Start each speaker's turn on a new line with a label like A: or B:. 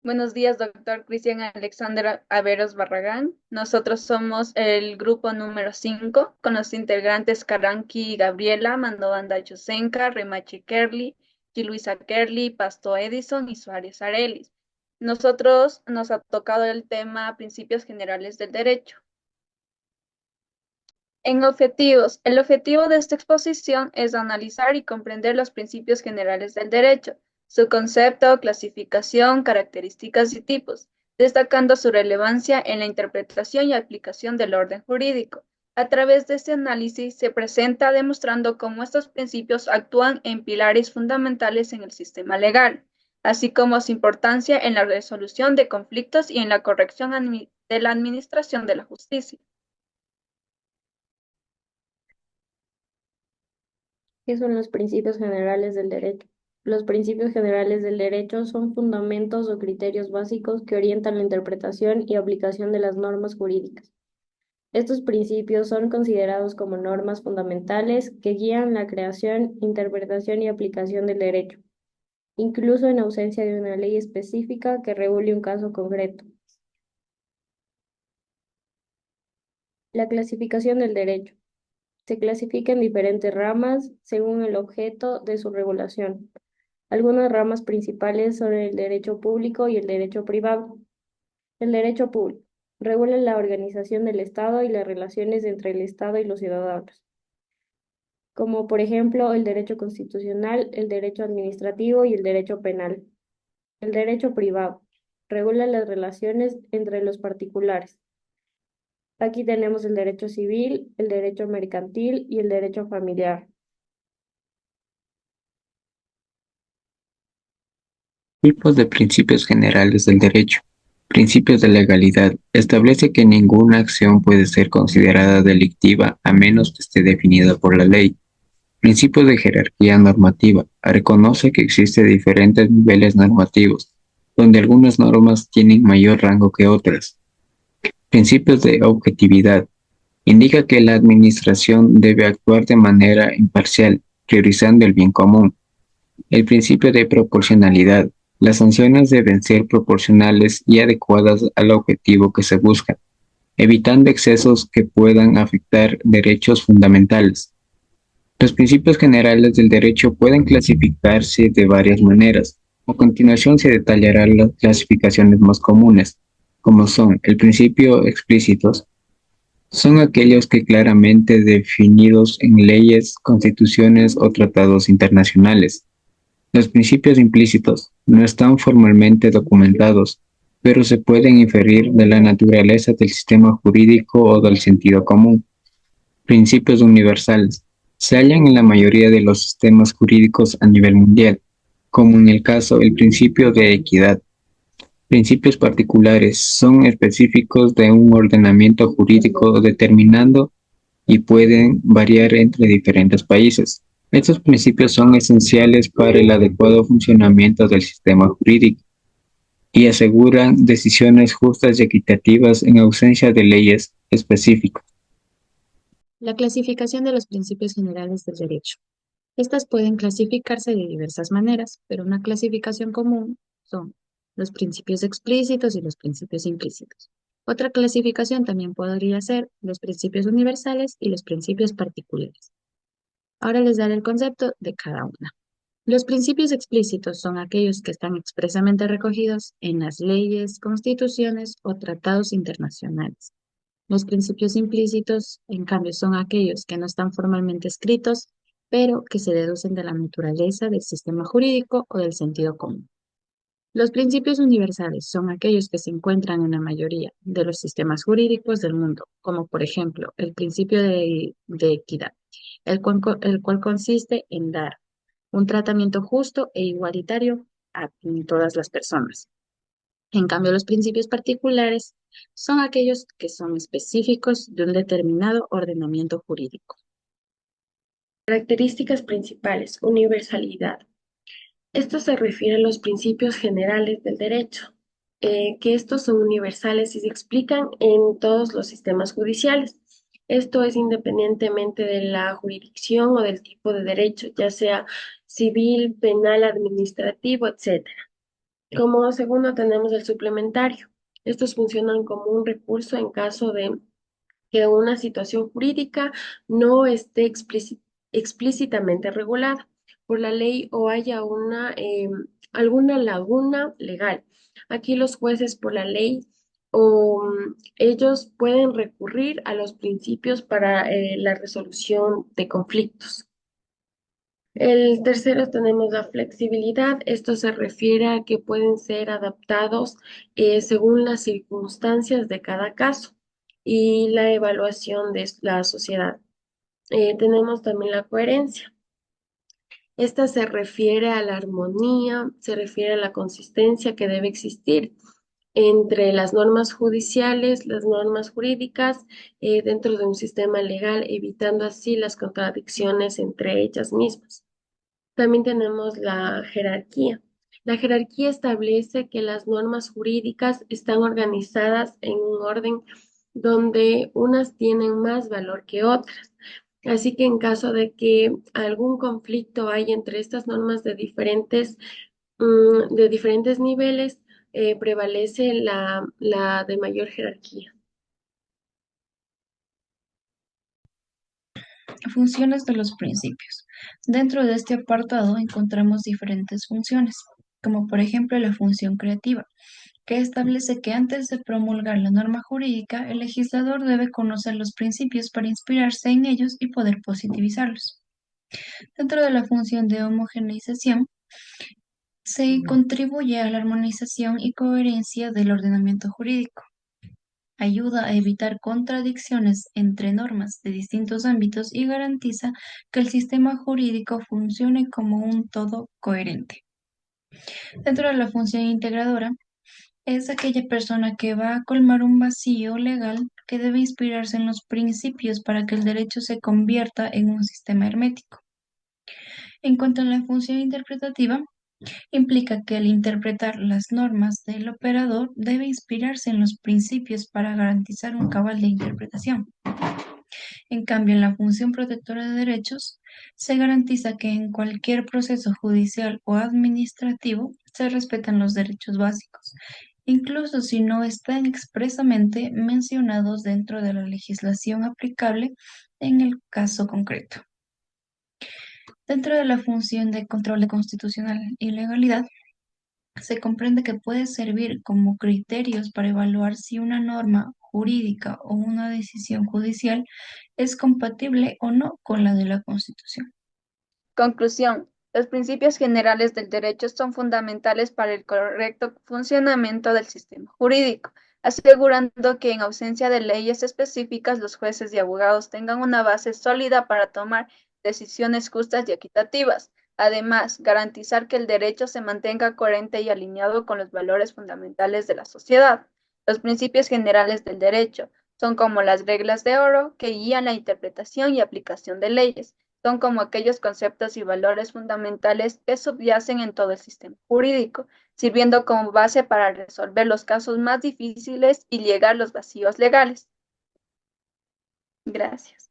A: Buenos días, doctor Cristian Alexander Averos Barragán. Nosotros somos el grupo número 5, con los integrantes Karanki Gabriela, Mandovanda Yusenka, Remachi Kerli, G. Luisa Kerli, Pasto Edison y Suárez Arelis. Nosotros nos ha tocado el tema Principios Generales del Derecho. En objetivos, el objetivo de esta exposición es analizar y comprender los principios generales del derecho, su concepto, clasificación, características y tipos, destacando su relevancia en la interpretación y aplicación del orden jurídico. A través de este análisis se presenta demostrando cómo estos principios actúan en pilares fundamentales en el sistema legal, así como su importancia en la resolución de conflictos y en la corrección de la administración de la justicia.
B: ¿Qué son los principios generales del derecho? Los principios generales del derecho son fundamentos o criterios básicos que orientan la interpretación y aplicación de las normas jurídicas. Estos principios son considerados como normas fundamentales que guían la creación, interpretación y aplicación del derecho, incluso en ausencia de una ley específica que regule un caso concreto. La clasificación del derecho. Se clasifica en diferentes ramas según el objeto de su regulación. Algunas ramas principales son el derecho público y el derecho privado. El derecho público regula la organización del Estado y las relaciones entre el Estado y los ciudadanos, como por ejemplo el derecho constitucional, el derecho administrativo y el derecho penal. El derecho privado regula las relaciones entre los particulares. Aquí tenemos el derecho civil, el derecho mercantil y el derecho familiar.
C: Tipos de principios generales del derecho. Principios de legalidad. Establece que ninguna acción puede ser considerada delictiva a menos que esté definida por la ley. Principios de jerarquía normativa. Reconoce que existen diferentes niveles normativos, donde algunas normas tienen mayor rango que otras. Principios de objetividad. Indica que la administración debe actuar de manera imparcial, priorizando el bien común. El principio de proporcionalidad. Las sanciones deben ser proporcionales y adecuadas al objetivo que se busca, evitando excesos que puedan afectar derechos fundamentales. Los principios generales del derecho pueden clasificarse de varias maneras. A continuación se detallarán las clasificaciones más comunes, como son el principio explícitos. Son aquellos que claramente definidos en leyes, constituciones o tratados internacionales. Los principios implícitos no están formalmente documentados, pero se pueden inferir de la naturaleza del sistema jurídico o del sentido común. Principios universales se hallan en la mayoría de los sistemas jurídicos a nivel mundial, como en el caso el principio de equidad. Principios particulares son específicos de un ordenamiento jurídico determinado y pueden variar entre diferentes países. Estos principios son esenciales para el adecuado funcionamiento del sistema jurídico y aseguran decisiones justas y equitativas en ausencia de leyes específicas.
D: La clasificación de los principios generales del derecho. Estas pueden clasificarse de diversas maneras, pero una clasificación común son los principios explícitos y los principios implícitos. Otra clasificación también podría ser los principios universales y los principios particulares. Ahora les daré el concepto de cada una. Los principios explícitos son aquellos que están expresamente recogidos en las leyes, constituciones o tratados internacionales. Los principios implícitos, en cambio, son aquellos que no están formalmente escritos, pero que se deducen de la naturaleza del sistema jurídico o del sentido común. Los principios universales son aquellos que se encuentran en la mayoría de los sistemas jurídicos del mundo, como por ejemplo el principio de equidad, el cual consiste en dar un tratamiento justo e igualitario a todas las personas. En cambio, los principios particulares son aquellos que son específicos de un determinado ordenamiento jurídico.
E: Características principales. Universalidad. Esto se refiere a los principios generales del derecho, que estos son universales y se explican en todos los sistemas judiciales. Esto es independientemente de la jurisdicción o del tipo de derecho, ya sea civil, penal, administrativo, etc. Como segundo tenemos el suplementario. Estos funcionan como un recurso en caso de que una situación jurídica no esté explícitamente regulada por la ley o haya alguna laguna legal. Aquí los jueces por la ley ellos pueden recurrir a los principios para la resolución de conflictos. El tercero tenemos la flexibilidad. Esto se refiere a que pueden ser adaptados según las circunstancias de cada caso y la evaluación de la sociedad. Tenemos también la coherencia. Esta se refiere a la armonía, se refiere a la consistencia que debe existir entre las normas judiciales, las normas jurídicas, dentro de un sistema legal, evitando así las contradicciones entre ellas mismas. También tenemos la jerarquía. La jerarquía establece que las normas jurídicas están organizadas en un orden donde unas tienen más valor que otras. Así que en caso de que algún conflicto hay entre estas normas de diferentes niveles, prevalece la de mayor jerarquía.
F: Funciones de los principios. Dentro de este apartado encontramos diferentes funciones, como por ejemplo la función creativa, que establece que antes de promulgar la norma jurídica, el legislador debe conocer los principios para inspirarse en ellos y poder positivizarlos. Dentro de la función de homogeneización, se contribuye a la armonización y coherencia del ordenamiento jurídico. Ayuda a evitar contradicciones entre normas de distintos ámbitos y garantiza que el sistema jurídico funcione como un todo coherente. Dentro de la función integradora, es aquella persona que va a colmar un vacío legal que debe inspirarse en los principios para que el derecho se convierta en un sistema hermético. En cuanto a la función interpretativa, implica que al interpretar las normas del operador debe inspirarse en los principios para garantizar un cabal de interpretación. En cambio, en la función protectora de derechos, se garantiza que en cualquier proceso judicial o administrativo se respetan los derechos básicos, incluso si no están expresamente mencionados dentro de la legislación aplicable en el caso concreto. Dentro de la función de control de constitucional y legalidad, se comprende que puede servir como criterios para evaluar si una norma jurídica o una decisión judicial es compatible o no con la de la Constitución.
A: Conclusión. Los principios generales del derecho son fundamentales para el correcto funcionamiento del sistema jurídico, asegurando que en ausencia de leyes específicas los jueces y abogados tengan una base sólida para tomar decisiones justas y equitativas. Además, garantizar que el derecho se mantenga coherente y alineado con los valores fundamentales de la sociedad. Los principios generales del derecho son como las reglas de oro que guían la interpretación y aplicación de leyes. Son como aquellos conceptos y valores fundamentales que subyacen en todo el sistema jurídico, sirviendo como base para resolver los casos más difíciles y llegar los vacíos legales. Gracias.